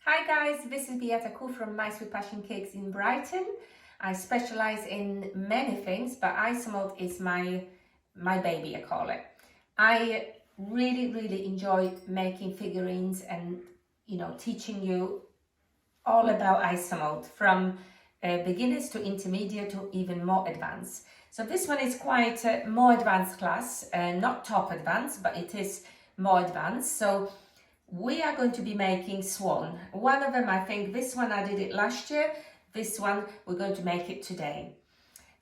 Hi guys, this is Beata Khoo from My Sweet Passion Cakes in Brighton. I specialise in many things, but Isomalt is my baby, I call it. I really enjoy making figurines and teaching you all about Isomalt from beginners to intermediate to even more advanced. So this one is quite a more advanced class, not top advanced, but it is more advanced. So we are going to be making swan. One of them, I think this one I did it last year. This one we're going to make it today.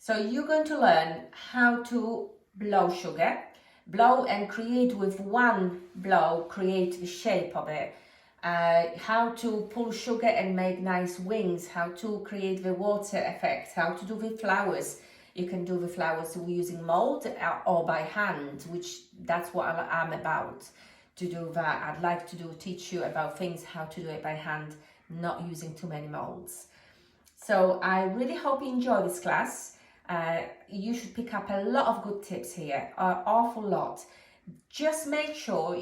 So you're going to learn how to blow sugar, blow and create with one blow, create the shape of it. How to pull sugar and make nice wings, how to create the water effect, how to do the flowers. You can do the flowers using mold or by hand, which that's what I'm about. To do that, I'd like to teach you about things, how to do it by hand, not using too many molds. So I really hope you enjoy this class. You should pick up a lot of good tips here, an awful lot. Just make sure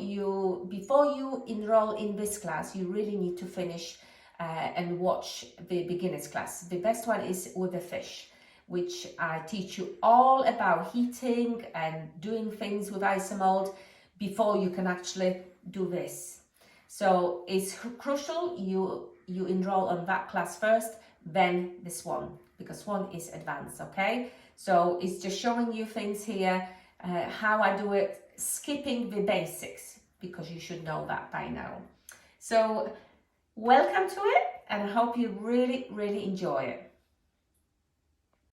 before you enroll in this class, you really need to finish and watch the beginners class. The best one is with the fish, which I teach you all about heating and doing things with Isomalt before you can actually do this. So it's crucial you enroll on that class first, then the swan, because swan is advanced, okay? So it's just showing you things here, how I do it, skipping the basics, because you should know that by now. So welcome to it, and I hope you really enjoy it.